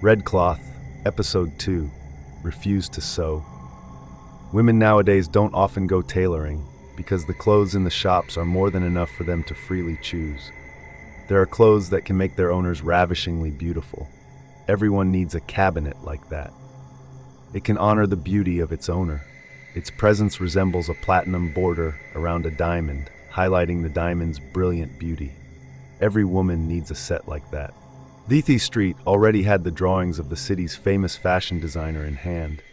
Red Cloth, Episode 2, Refuse to Sew. Women nowadays don't often go tailoring because the clothes in the shops are more than enough for them to freely choose. There are clothes that can make their owners ravishingly beautiful. Everyone needs a cabinet like that. It can honor the beauty of its owner. Its presence resembles a platinum border around a diamond, highlighting the diamond's brilliant beauty. Every woman needs a set like that. Lethe Street already had the drawings of the city's famous fashion designer in hand,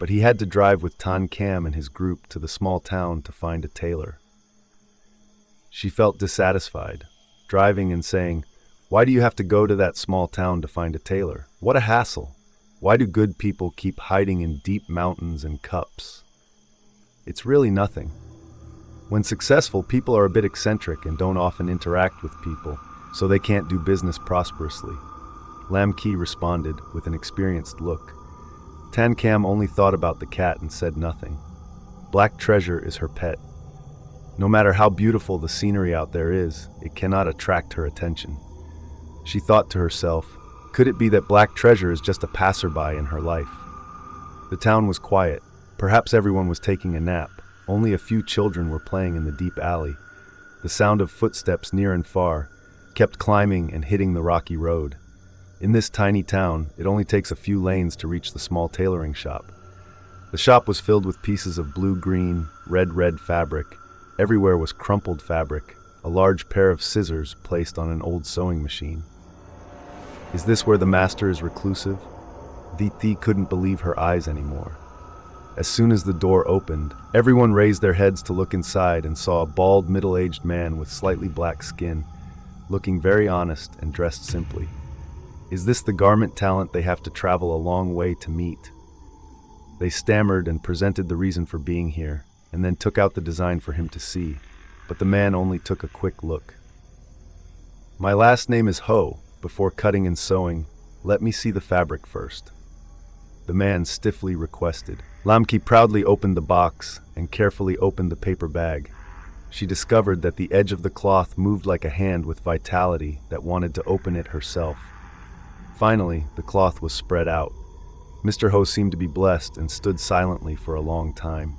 but he had to drive with Tan Cam and his group to the small town to find a tailor. She felt dissatisfied, driving and saying, "Why do you have to go to that small town to find a tailor? What a hassle! Why do good people keep hiding in deep mountains and cups? It's really nothing." When successful, people are a bit eccentric and don't often interact with people, so they can't do business prosperously. Lam Ki responded with an experienced look. Tan Cam only thought about the cat and said nothing. Black Treasure is her pet. No matter how beautiful the scenery out there is, it cannot attract her attention. She thought to herself, could it be that Black Treasure is just a passerby in her life? The town was quiet. Perhaps everyone was taking a nap. Only a few children were playing in the deep alley. The sound of footsteps near and far kept climbing and hitting the rocky road. In this tiny town, it only takes a few lanes to reach the small tailoring shop. The shop was filled with pieces of blue-green, red fabric. Everywhere was crumpled fabric, a large pair of scissors placed on an old sewing machine. Is this where the master is reclusive? Diti couldn't believe her eyes anymore. As soon as the door opened, everyone raised their heads to look inside and saw a bald, middle-aged man with slightly black skin, looking very honest and dressed simply. Is this the garment talent they have to travel a long way to meet? They stammered and presented the reason for being here, and then took out the design for him to see, but the man only took a quick look. "My last name is Ho. Before cutting and sewing, let me see the fabric first," the man stiffly requested. Lam Ki proudly opened the box and carefully opened the paper bag. She discovered that the edge of the cloth moved like a hand with vitality that wanted to open it herself. Finally, the cloth was spread out. Mr. Ho seemed to be blessed and stood silently for a long time.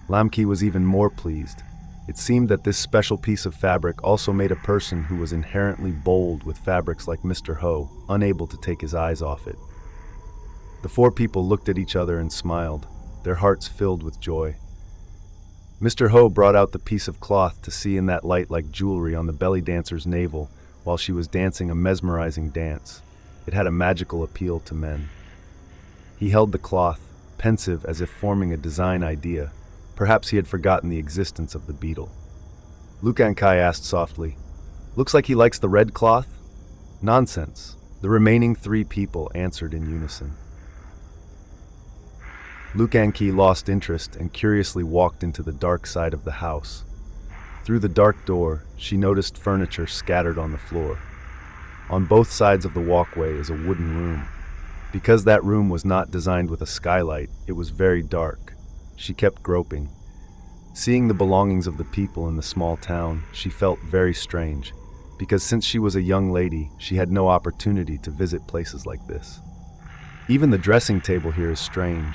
Lam Ki was even more pleased. It seemed that this special piece of fabric also made a person who was inherently bold with fabrics like Mr. Ho unable to take his eyes off it. The four people looked at each other and smiled, their hearts filled with joy. Mr. Ho brought out the piece of cloth to see in that light like jewelry on the belly dancer's navel while she was dancing a mesmerizing dance. It had a magical appeal to men. He held the cloth, pensive as if forming a design idea. Perhaps he had forgotten the existence of the beetle. Lucan Kai asked softly, "Looks like he likes the red cloth?" "Nonsense." The remaining three people answered in unison. Lucan Ki lost interest and curiously walked into the dark side of the house. Through the dark door, she noticed furniture scattered on the floor. On both sides of the walkway is a wooden room. Because that room was not designed with a skylight, it was very dark. She kept groping. Seeing the belongings of the people in the small town, she felt very strange, because since she was a young lady, she had no opportunity to visit places like this. Even the dressing table here is strange.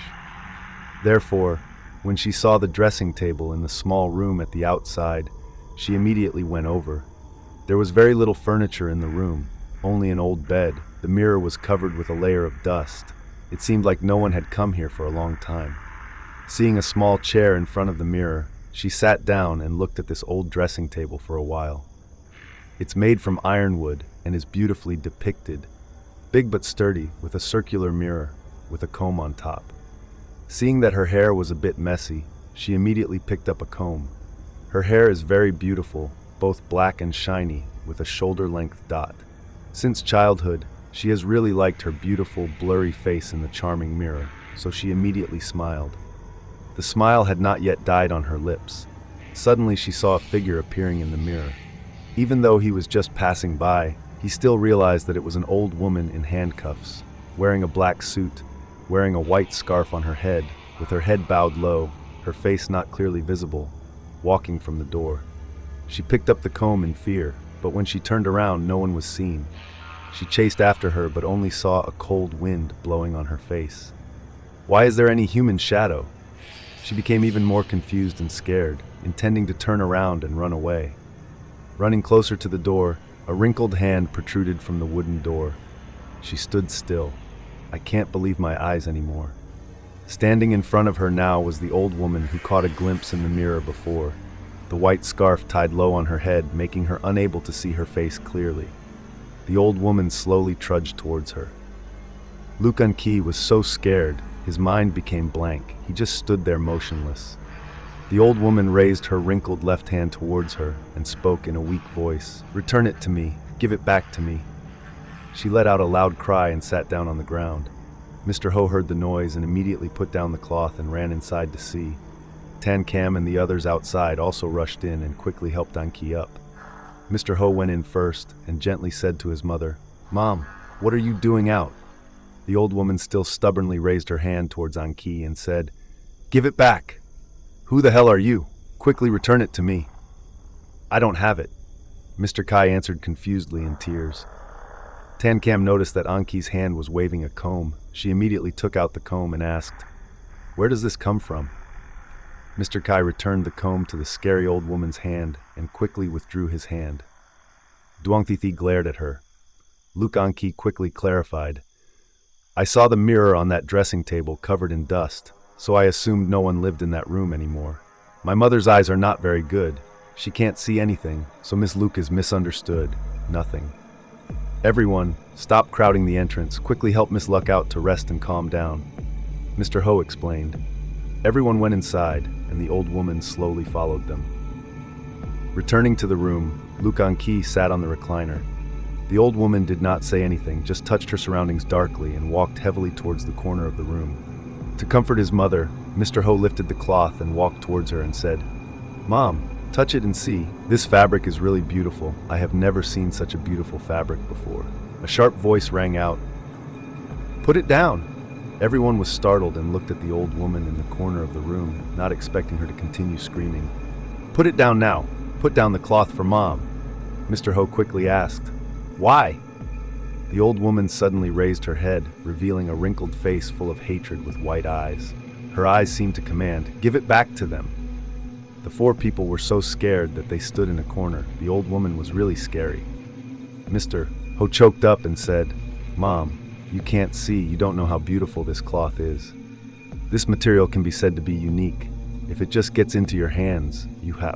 Therefore, when she saw the dressing table in the small room at the outside, she immediately went over. There was very little furniture in the room, only an old bed. The mirror was covered with a layer of dust. It seemed like no one had come here for a long time. Seeing a small chair in front of the mirror, she sat down and looked at this old dressing table for a while. It's made from ironwood and is beautifully depicted, big but sturdy, with a circular mirror with a comb on top. Seeing that her hair was a bit messy, she immediately picked up a comb. Her hair is very beautiful, both black and shiny, with a shoulder-length dot. Since childhood, she has really liked her beautiful, blurry face in the charming mirror, so she immediately smiled. The smile had not yet died on her lips. Suddenly she saw a figure appearing in the mirror. Even though he was just passing by, he still realized that it was an old woman in handcuffs, wearing a black suit, wearing a white scarf on her head, with her head bowed low, her face not clearly visible, walking from the door. She picked up the comb in fear, but when she turned around, no one was seen. She chased after her but only saw a cold wind blowing on her face. Why is there any human shadow? She became even more confused and scared, intending to turn around and run away. Running closer to the door, a wrinkled hand protruded from the wooden door. She stood still. I can't believe my eyes anymore. Standing in front of her now was the old woman who caught a glimpse in the mirror before, the white scarf tied low on her head, making her unable to see her face clearly. The old woman slowly trudged towards her. Luke Anki was so scared, his mind became blank. He just stood there motionless. The old woman raised her wrinkled left hand towards her and spoke in a weak voice. "Return it to me. Give it back to me." She let out a loud cry and sat down on the ground. Mr. Ho heard the noise and immediately put down the cloth and ran inside to see. Tan Cam and the others outside also rushed in and quickly helped Anki up. Mr. Ho went in first and gently said to his mother, "Mom, what are you doing out?" The old woman still stubbornly raised her hand towards Anki and said, "Give it back." "Who the hell are you? Quickly return it to me." "I don't have it," Mr. Kai answered confusedly in tears. Tan Cam noticed that Anki's hand was waving a comb. She immediately took out the comb and asked, "Where does this come from?" Mr. Kai returned the comb to the scary old woman's hand and quickly withdrew his hand. Duang Thi glared at her. Luke Anki quickly clarified, "I saw the mirror on that dressing table covered in dust, so I assumed no one lived in that room anymore. My mother's eyes are not very good. She can't see anything, so Miss Luke is misunderstood. Nothing. Everyone, stop crowding the entrance. Quickly help Miss Luck out to rest and calm down," Mr. Ho explained. Everyone went inside, and the old woman slowly followed them. Returning to the room, Luke Anki sat on the recliner. The old woman did not say anything, just touched her surroundings darkly and walked heavily towards the corner of the room. To comfort his mother, Mr. Ho lifted the cloth and walked towards her and said, "Mom, touch it and see. This fabric is really beautiful. I have never seen such a beautiful fabric before." A sharp voice rang out, "Put it down!" Everyone was startled and looked at the old woman in the corner of the room, not expecting her to continue screaming. "Put it down now! Put down the cloth for Mom!" Mr. Ho quickly asked, "Why?" The old woman suddenly raised her head, revealing a wrinkled face full of hatred with white eyes. Her eyes seemed to command, "Give it back to them!" The four people were so scared that they stood in a corner. The old woman was really scary. Mr. Ho choked up and said, "Mom, you can't see, you don't know how beautiful this cloth is. This material can be said to be unique. If it just gets into your hands, you have